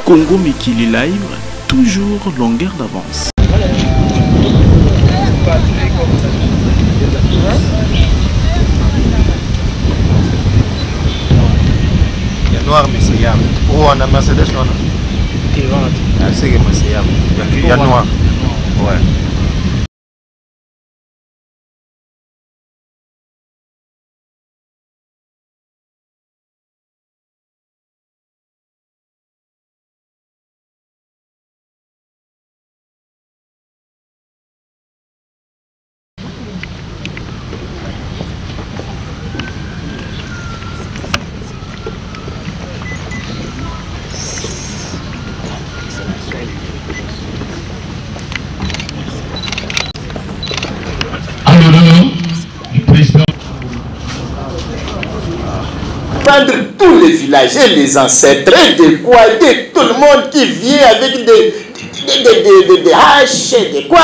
Congo Mikili Live, toujours longueur d'avance. Il y a noir mais c'est yam. Oh, on a Mercedes non? Ah, c'est que c'est yam. Il y a noir. Ouais. Prendre tous les villages et les ancêtres et de quoi, de tout le monde qui vient avec des haches, des quoi,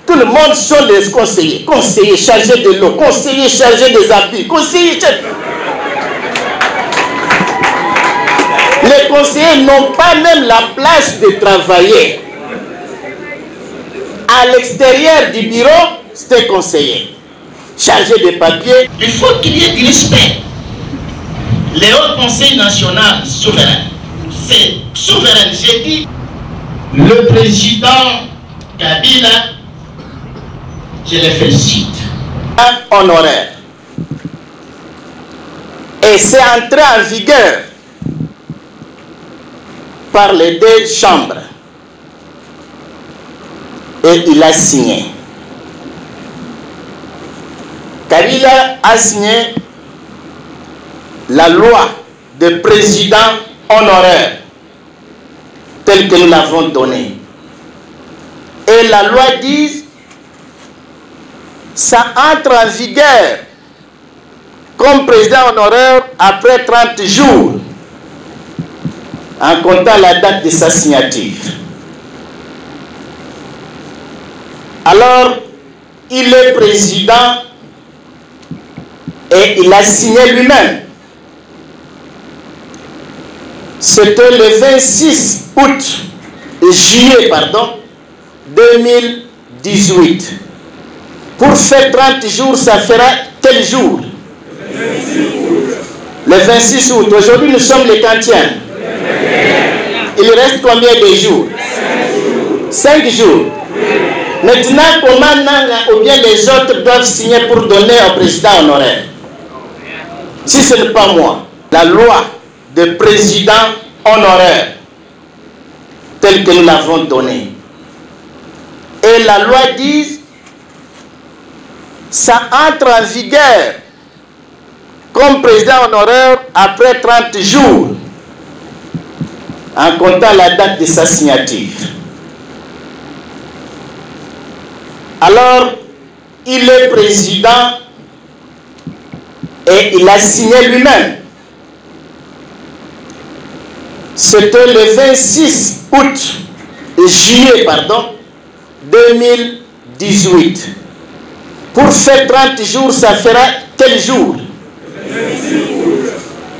tout le monde sont des conseillers, conseillers chargés de l'eau, conseillers chargés des habits, conseillers chargés... Les conseillers n'ont pas même la place de travailler. À l'extérieur du bureau, c'est un conseiller chargé de papiers. Il faut qu'il y ait du respect. Le Haut Conseil national souverain, c'est souverain, j'ai dit. Le président Kabila, je le félicite. Un honoraire. Et c'est entré en vigueur par les deux chambres. Et il a signé. Kabila a signé la loi de président honoraire telle que nous l'avons donnée. Et la loi dit, ça entre en vigueur comme président honoraire après 30 jours, en comptant la date de sa signature. Alors, il est président et il a signé lui-même. C'était le 26 août, juillet, pardon, 2018. Pour faire 30 jours, ça fera quel jour? Le 26 août. Aujourd'hui, nous sommes les 40e. Il reste combien de jours? 5 jours. Maintenant, comment Nanga ou bien les autres doivent signer pour donner au président honoraire? Si ce n'est pas moi, la loi de président honoraire telle que nous l'avons donnée. Et la loi dit, ça entre en vigueur comme président honoraire après 30 jours, en comptant la date de sa signature. Alors, il est président et il a signé lui-même. C'était le 26 août, juillet, pardon, 2018. Pour faire 30 jours, ça fera quel jour?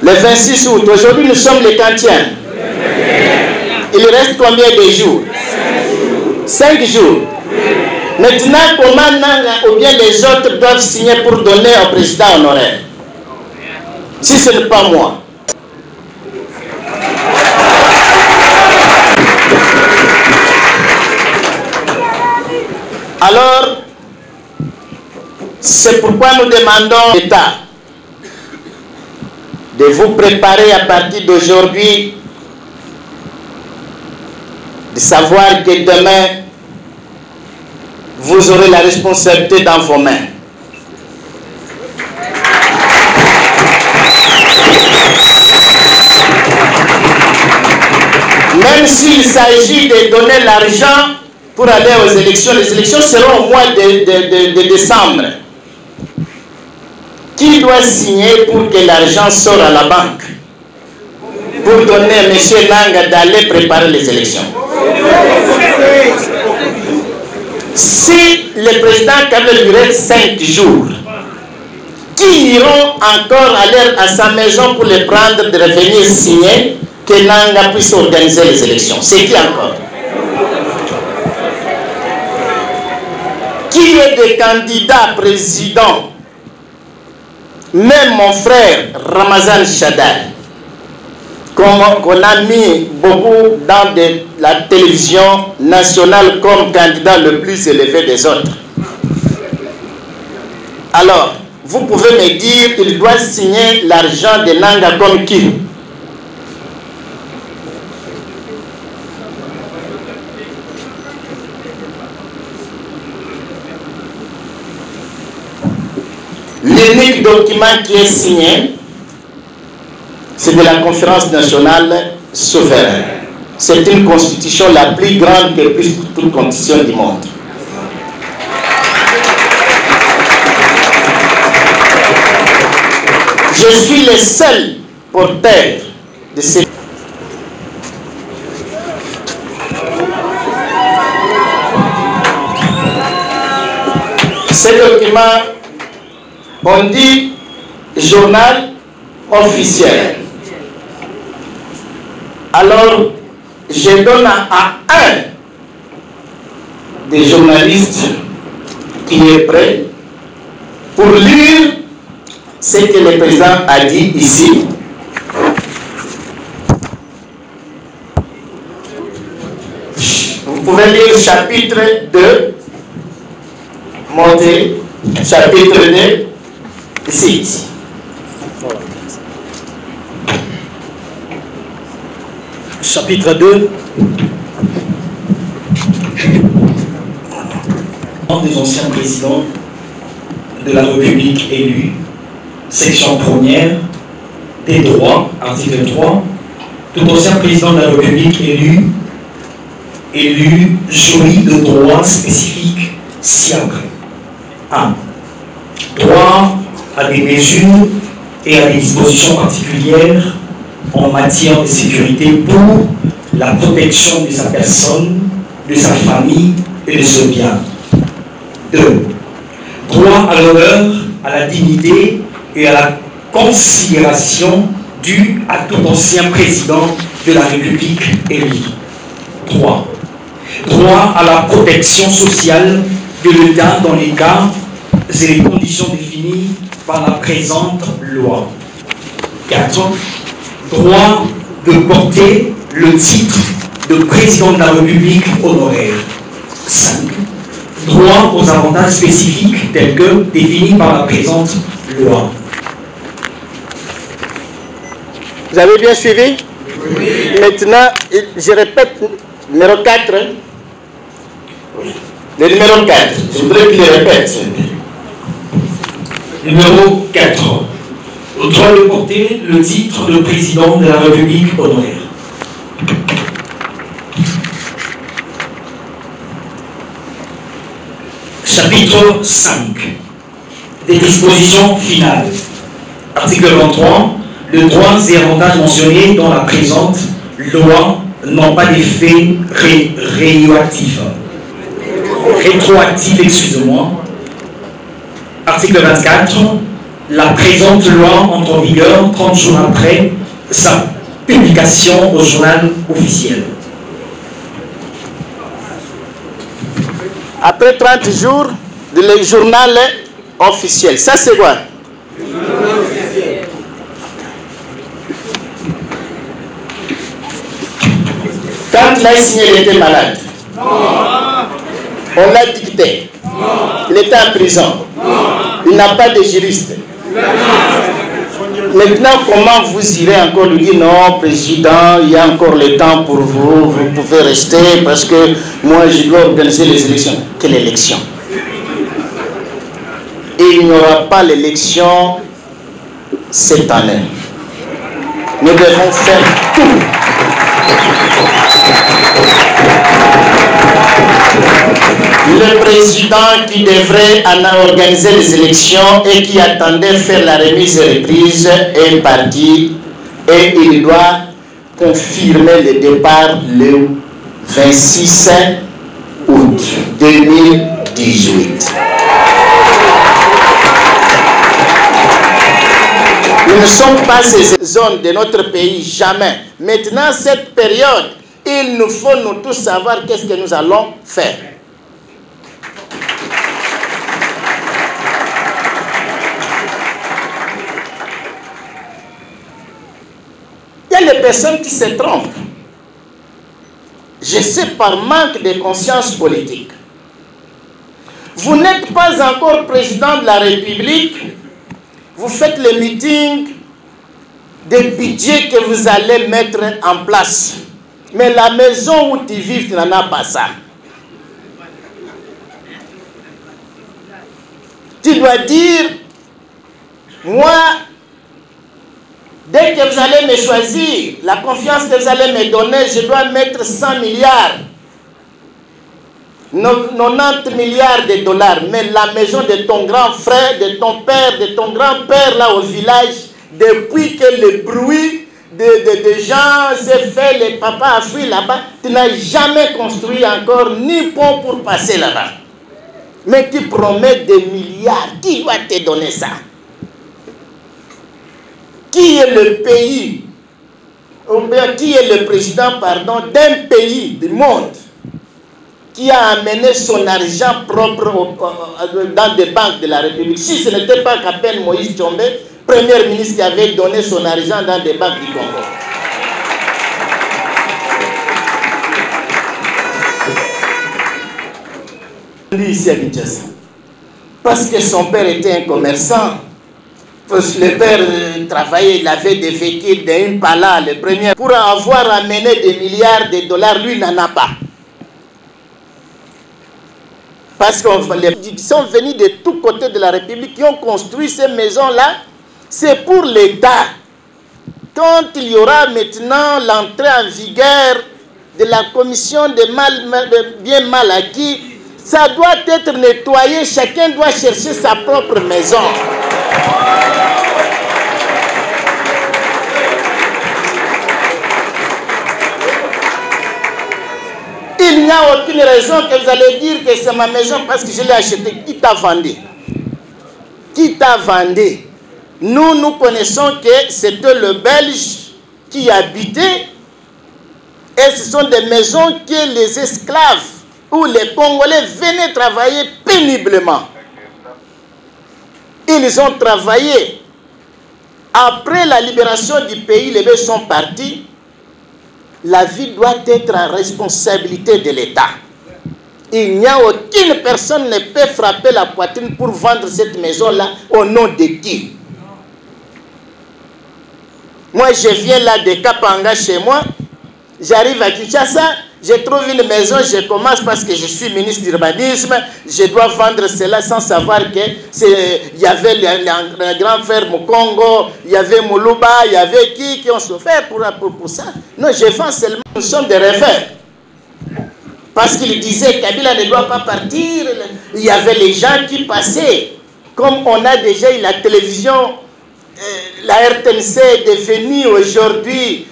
Le 26 août. Aujourd'hui, nous sommes les 40e. Il reste combien de jours? 5 jours. Maintenant, comment Nanga ou bien les autres doivent signer pour donner au président honoraire? Si ce n'est pas moi. Alors, c'est pourquoi nous demandons à l'État de vous préparer à partir d'aujourd'hui, de savoir que demain, vous aurez la responsabilité dans vos mains. Même s'il s'agit de donner l'argent pour aller aux élections, les élections seront au mois de décembre. Qui doit signer pour que l'argent sorte à la banque? Pour donner à M. Nanga d'aller préparer les élections. Si le président Kabila lui reste 5 jours, qui iront encore aller à sa maison pour les prendre, de revenir signer que Nanga puisse organiser les élections. C'est qui encore? Qui est des candidats présidents? Même mon frère Ramazan Shadal, qu'on a mis beaucoup dans la télévision nationale comme candidat le plus élevé des autres. Alors, vous pouvez me dire, il doit signer l'argent de Nanga comme qui? L'unique document qui est signé, c'est de la conférence nationale souveraine. C'est une constitution la plus grande que puisse toute constitution du monde. Je suis le seul porteur de ces... Ces documents, on dit journal officiel. Alors, je donne à un des journalistes qui est prêt pour lire ce que le président a dit ici. Vous pouvez lire chapitre 2, montez, chapitre 2, ici. Chapitre 2. Des anciens présidents de la République élus. Section première, des droits, article 3, tout ancien président de la République élu jouit de droits spécifiques ci-après. 1. Droit à des mesures et à des dispositions particulières en matière de sécurité pour la protection de sa personne, de sa famille et de ses biens. 2. Droit à l'honneur, à la dignité et à la considération due à tout ancien président de la République élu. 3. Droit à la protection sociale de l'État dans les cas et les conditions définies par la présente loi. 4. Droit de porter le titre de président de la République honoraire. 5. Droit aux avantages spécifiques tels que définis par la présente loi. Vous avez bien suivi? Oui. Maintenant, je répète, numéro 4. Le numéro 4, je voudrais qu'il le répète. Numéro 4. Droit de porter le titre de président de la République honoraire. Chapitre 5. Des dispositions finales. Article 23. Les droits et avantages mentionnés dans la présente loi n'ont pas d'effet rétroactif. Excusez-moi. Article 24. La présente loi entre en vigueur 30 jours après sa publication au journal officiel. Après 30 jours, le journal officiel. Ça, c'est quoi? Quand il a signé, il était malade. Non. On l'a dicté. Non. Il était en prison. Non. Il n'a pas de juriste. Non. Maintenant, comment vous irez encore lui dire non, président, il y a encore le temps pour vous, vous pouvez rester parce que moi je dois organiser les élections. Quelle élection? Et il n'y aura pas l'élection cette année. Nous devons faire tout. Le président qui devrait organiser les élections et qui attendait faire la remise et reprise est parti et il doit confirmer le départ le 26 août 2018. ne sommes pas ces zones de notre pays, jamais. Maintenant, cette période, il nous faut nous tous savoir qu'est-ce que nous allons faire. Il y a des personnes qui se trompent. Je sais par manque de conscience politique. Vous n'êtes pas encore président de la République. Vous faites le meeting des budgets que vous allez mettre en place. Mais la maison où tu vis, tu n'en as pas ça. Tu dois dire, moi, dès que vous allez me choisir, la confiance que vous allez me donner, je dois mettre 100 milliards. 90 milliards de dollars. Mais la maison de ton grand frère, de ton père, de ton grand-père là au village, depuis que le bruit de gens s'est fait, les papas a fui là-bas, tu n'as jamais construit encore ni pont pour passer là-bas. Mais tu promets des milliards. Qui doit te donner ça? Qui est le pays, ou bien qui est le président, pardon, d'un pays du monde qui a amené son argent propre dans des banques de la République? Si ce n'était pas qu'à peine Moïse Tchombe, premier ministre qui avait donné son argent dans des banques du Congo. Lui ici à Kinshasa, parce que son père était un commerçant. Le père travaillait, il avait des véhicules d'un pala, le premier. Pour avoir amené des milliards de dollars, lui n'en a pas. Parce qu'ils sont venus de tous côtés de la République, qui ont construit ces maisons-là. C'est pour l'État. Quand il y aura maintenant l'entrée en vigueur de la commission des biens mal acquis, ça doit être nettoyé. Chacun doit chercher sa propre maison. Il n'y a aucune raison que vous allez dire que c'est ma maison parce que je l'ai achetée. Qui t'a vendu? Qui t'a vendu? Nous connaissons que c'était le Belge qui habitait et ce sont des maisons que les esclaves ou les Congolais venaient travailler péniblement. Ils ont travaillé. Après la libération du pays, les Belges sont partis. La vie doit être en responsabilité de l'État. Il n'y a aucune personne qui ne peut frapper la poitrine pour vendre cette maison-là au nom de qui? Moi, je viens là de Kapanga chez moi. J'arrive à Kinshasa, je trouve une maison, je commence parce que je suis ministre d'urbanisme, je dois vendre cela sans savoir qu'il y avait le grand frère Mukongo, il y avait Moulouba, il y avait qui ont souffert pour ça. Non, je vends seulement, nous sommes des rêveurs. Parce qu'il disait Kabila ne doit pas partir, il y avait les gens qui passaient. Comme on a déjà eu la télévision, la RTNC est devenue aujourd'hui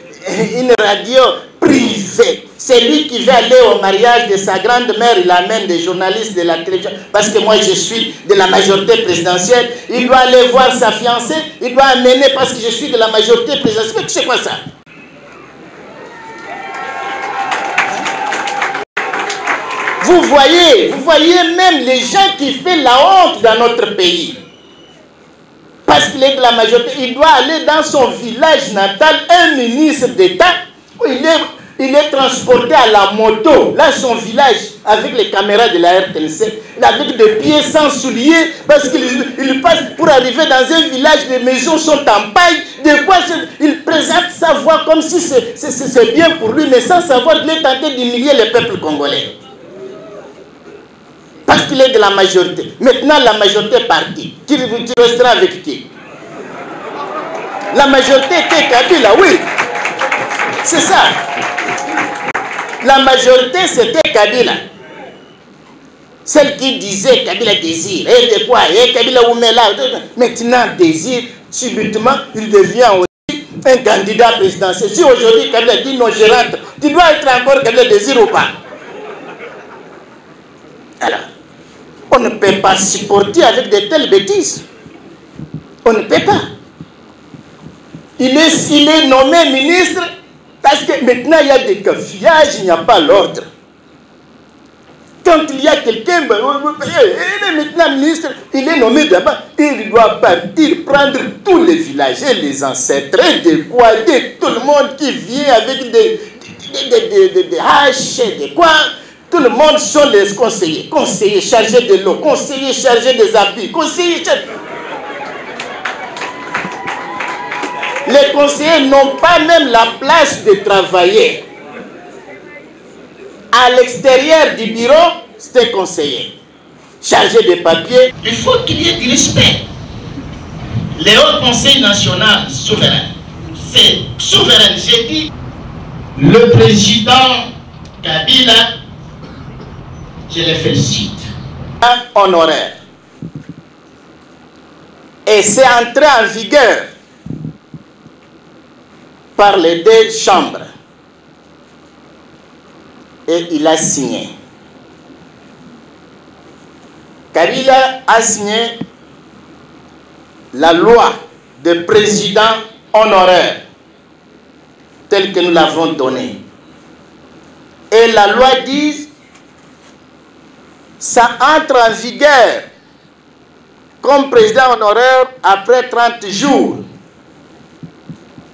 une radio privée. C'est lui qui veut aller au mariage de sa grande-mère, il amène des journalistes de la télévision. Parce que moi je suis de la majorité présidentielle, il doit aller voir sa fiancée, il doit amener parce que je suis de la majorité présidentielle. Mais c'est quoi ça? Vous voyez même les gens qui font la honte dans notre pays. Parce qu'il est de la majorité, il doit aller dans son village natal, un ministre d'État, où il est transporté à la moto, là son village, avec les caméras de la RTNC, avec des pieds sans souliers, parce qu'il passe pour arriver dans un village, les maisons sont en paille, de quoi il présente sa voix comme si c'est bien pour lui, mais sans savoir qu'il est tenté d'humilier le peuple congolais. Parce qu'il est de la majorité. Maintenant, la majorité est partie. Tu resteras avec qui? La majorité était Kabila, oui. C'est ça. La majorité, c'était Kabila. Celle qui disait Kabila désire. Et de quoi? Et Kabila Oumela. Maintenant, désire, subitement, il devient aussi un candidat présidentiel. Si aujourd'hui Kabila dit non, je rentre, tu dois être encore Kabila désire ou pas? Alors, on ne peut pas supporter avec de telles bêtises. On ne peut pas. il est nommé ministre parce que maintenant il y a des gafillages, il n'y a pas l'ordre. Quand il y a quelqu'un, il est maintenant ministre, il est nommé d'abord, il doit partir, prendre tous les villagers, les ancêtres, de quoi, de tout le monde qui vient avec des haches, des quoi. Tout le monde sont les conseillers. Conseillers chargés de l'eau, conseillers chargés des habits, conseillers chargés... Les conseillers n'ont pas même la place de travailler. À l'extérieur du bureau, c'est un conseiller. Chargé de papiers. Il faut qu'il y ait du respect. Le Haut Conseil national souverain, c'est souverain. J'ai dit, le président Kabila, je le félicite. Honoraire. Et c'est entré en vigueur par les deux chambres. Et il a signé. Kabila a signé la loi de président honoraire telle que nous l'avons donnée. Et la loi dit, ça entre en vigueur comme président honoraire après 30 jours,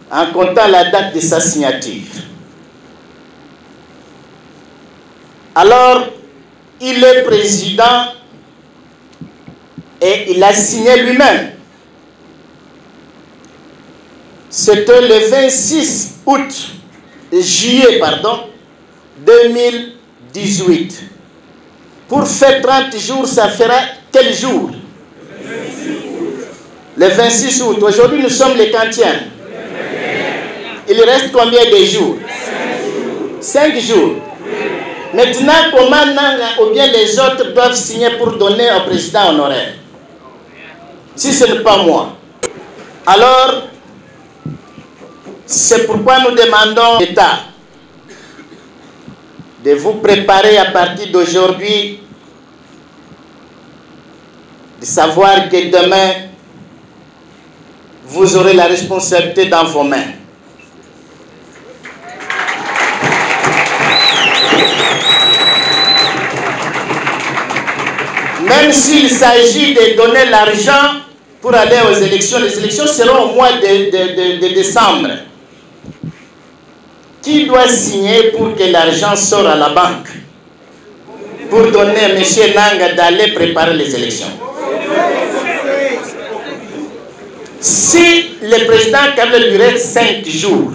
en comptant la date de sa signature. Alors, il est président et il a signé lui-même. C'était le 26 juillet 2018. Pour faire 30 jours, ça fera quel jour? Le 26 août. Aujourd'hui, nous sommes les 40e. Il reste combien de jours? 5 jours. Maintenant, comment Nanga ou bien les autres doivent signer pour donner au président honoraire? Si ce n'est pas moi. Alors, c'est pourquoi nous demandons à l'État de vous préparer à partir d'aujourd'hui, de savoir que demain, vous aurez la responsabilité dans vos mains. Même s'il s'agit de donner l'argent pour aller aux élections, les élections seront au mois de décembre. Qui doit signer pour que l'argent sorte à la banque? Pour donner à M. Nanga d'aller préparer les élections. Si le président Kabila lui reste 5 jours,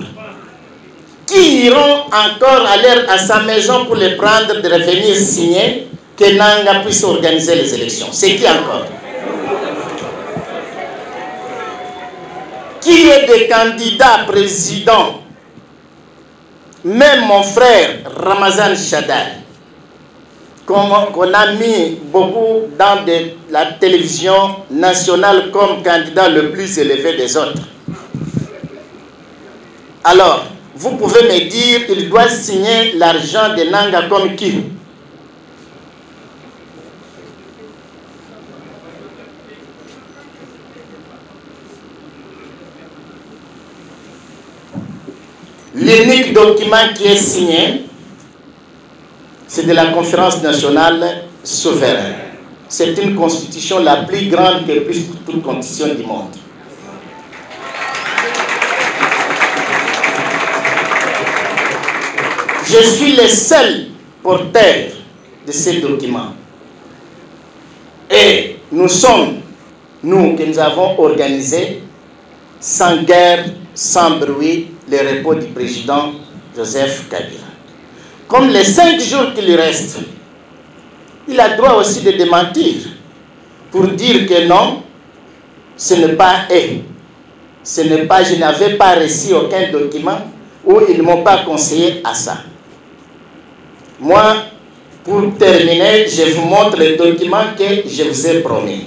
qui iront encore aller à sa maison pour les prendre, de revenir signer, que Nanga puisse organiser les élections? C'est qui encore? Qui est des candidats présidents? Même mon frère Ramazan Shadal, qu'on a mis beaucoup dans la télévision nationale comme candidat le plus élevé des autres. Alors, vous pouvez me dire, il doit signer l'argent de Nanga comme qui? L'unique document qui est signé, c'est de la conférence nationale souveraine. C'est une constitution la plus grande que plus toute constitution du monde. Je suis le seul porteur de ces documents. Et nous sommes, nous que nous avons organisé, sans guerre, sans bruit, le repos du président Joseph Kabila. Comme les 5 jours qui lui restent, il a droit aussi de démentir pour dire que non, ce n'est pas eux. Ce n'est pas, je n'avais pas reçu aucun document où ils ne m'ont pas conseillé à ça. Moi, pour terminer, je vous montre les documents que je vous ai promis.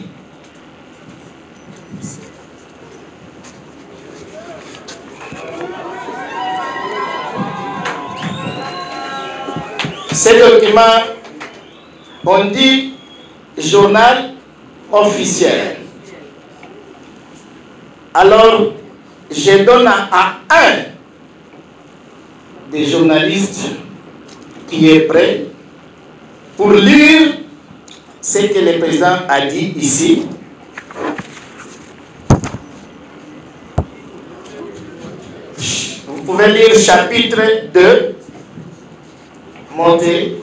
Ces documents, on dit journal officiel. Alors, je donne à un des journalistes qui est prêt pour lire ce que le président a dit ici. Vous pouvez lire chapitre 2, montez,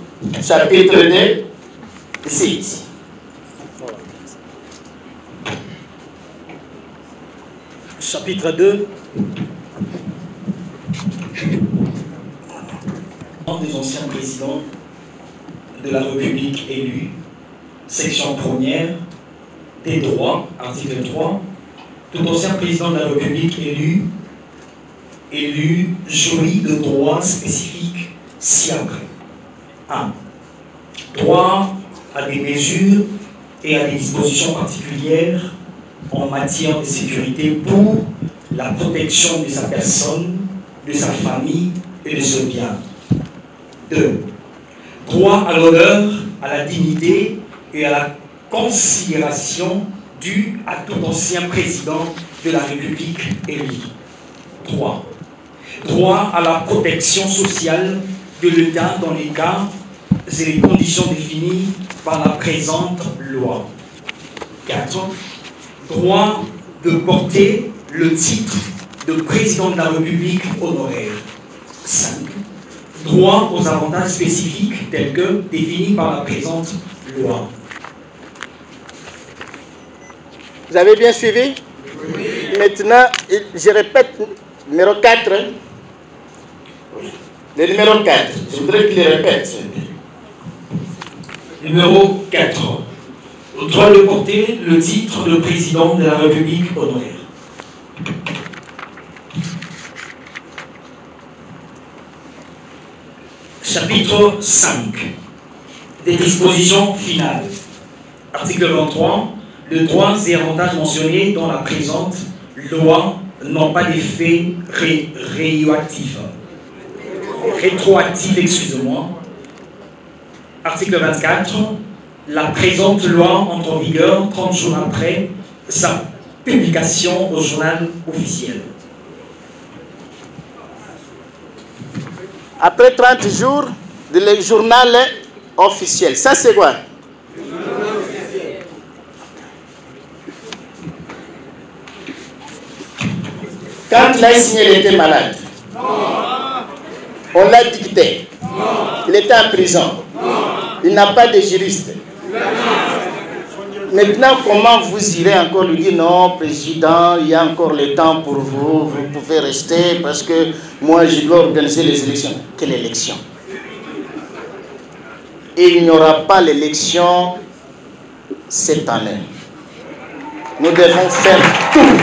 chapitre 2, ici. Chapitre 2. Des anciens présidents de la République élus, section 1ère, des droits, article 3, tout ancien président de la République élu jouit de droits spécifiques ci-après. 1. Droit à des mesures et à des dispositions particulières en matière de sécurité pour la protection de sa personne, de sa famille et de ses biens. 2. Droit à l'honneur, à la dignité et à la considération due à tout ancien président de la République élu. 3. Droit à la protection sociale de l'État dans les cas et les conditions définies par la présente loi. 4. Droit de porter le titre de président de la République honoraire. 5. Droit aux avantages spécifiques tels que définis par la présente loi. Vous avez bien suivi? Oui. Maintenant, je répète, numéro 4. Le numéro 4, je voudrais qu'il le répète. Numéro 4. Droit de porter le titre de président de la République honoraire. Chapitre 5. Des dispositions finales. Article 23. Les droits et avantages mentionnés dans la présente loi n'ont pas d'effet rétroactif. Excusez-moi. Article 24. La présente loi entre en vigueur 30 jours après sa publication au journal officiel. Après 30 jours, le journal officiel. Ça, c'est quoi? Quand il a signé, il était malade. Non. On l'a dicté. Non. Il était en prison. Non. Il n'a pas de juriste. Non. Maintenant, comment vous irez encore lui dire non, président, il y a encore le temps pour vous, vous pouvez rester parce que moi je dois organiser les élections. Quelle élection? Il n'y aura pas l'élection cette année. Nous devons faire tout.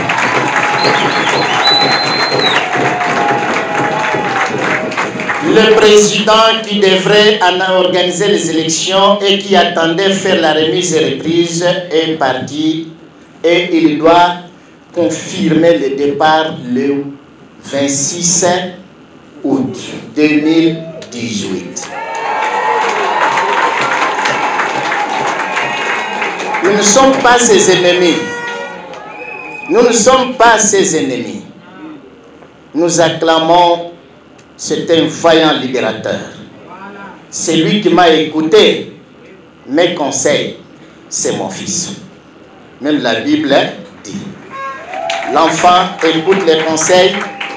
Le président qui devrait organiser les élections et qui attendait faire la remise et reprise est parti et il doit confirmer le départ le 26 août 2018. Nous ne sommes pas ses ennemis. Nous ne sommes pas ses ennemis. Nous acclamons, c'est un vaillant libérateur. C'est lui qui m'a écouté. Mes conseils, c'est mon fils. Même la Bible dit, l'enfant écoute les conseils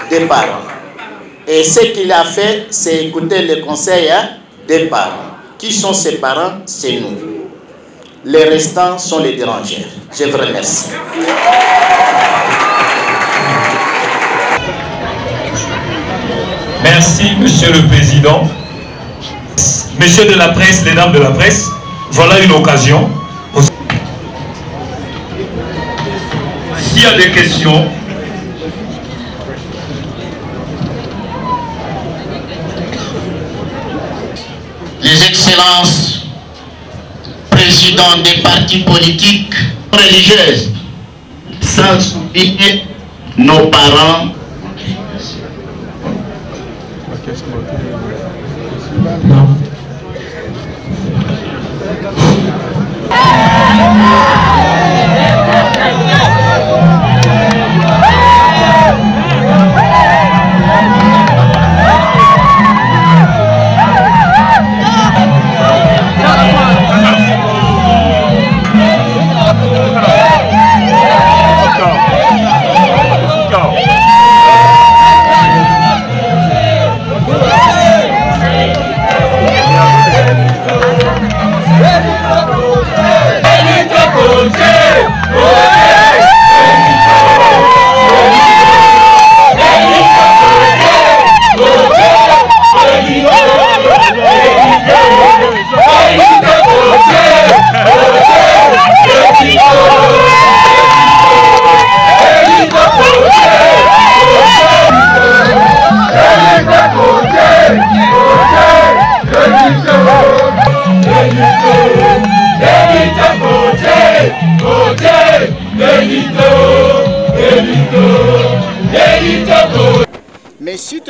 des parents. Et ce qu'il a fait, c'est écouter les conseils des parents. Qui sont ses parents? C'est nous. Les restants sont les dérangeurs. Je vous remercie. Merci, Monsieur le Président. Messieurs de la presse, les dames de la presse, voilà une occasion. S'il y a des questions, les excellences, présidents des partis politiques religieuses, sans oublier nos parents,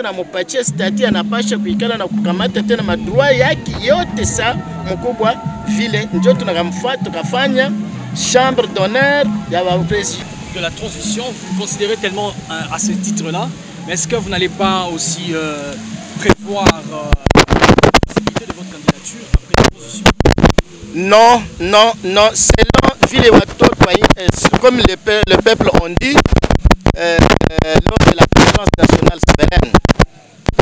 wanampatia stati anapasha kuikala na kukamata tena madroit yake yote. Sa mkubwa vile ndio tunakamfuata tukafanya chambre d'honneur ya président de la transition. Vous considérez tellement à ce titre-là, mais est-ce que vous n'allez pas aussi prévoir la possibilité de votre candidature après la transition? Non, non, non. Selon Ville comme le peuple ont dit, lors de la conférence nationale souveraine,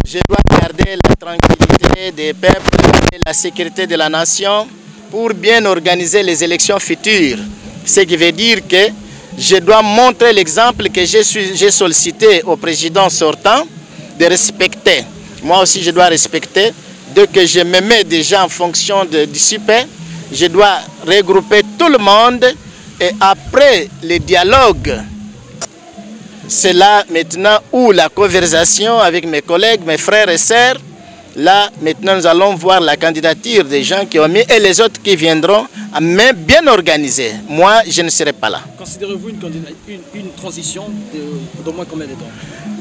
je dois garder la tranquillité des peuples et la sécurité de la nation pour bien organiser les élections futures. Ce qui veut dire que je dois montrer l'exemple que j'ai sollicité au président sortant de respecter. Moi aussi, je dois respecter. Dès que je me mets déjà en fonction du super, je dois regrouper tout le monde et après le dialogue, c'est là maintenant où la conversation avec mes collègues, mes frères et sœurs, là maintenant nous allons voir la candidature des gens qui ont mis et les autres qui viendront, mais bien organisés. Moi, je ne serai pas là. Considérez-vous une transition d'au moins combien de temps?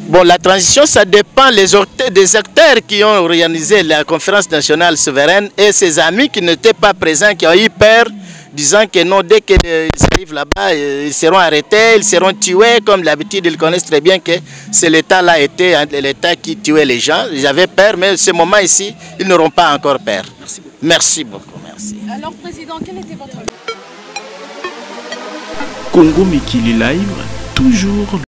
Bon, la transition, ça dépend des acteurs qui ont organisé la conférence nationale souveraine et ses amis qui n'étaient pas présents, qui ont eu peur, disant que non, dès qu'ils arrivent là-bas, ils seront arrêtés, ils seront tués. Comme d'habitude, ils connaissent très bien que c'est l'État-là était l'État qui tuait les gens. Ils avaient peur, mais ce moment ici, ils n'auront pas encore peur. Merci beaucoup. Merci beaucoup. Merci. Alors, Président, quel était votre... Congo Mikili Live, toujours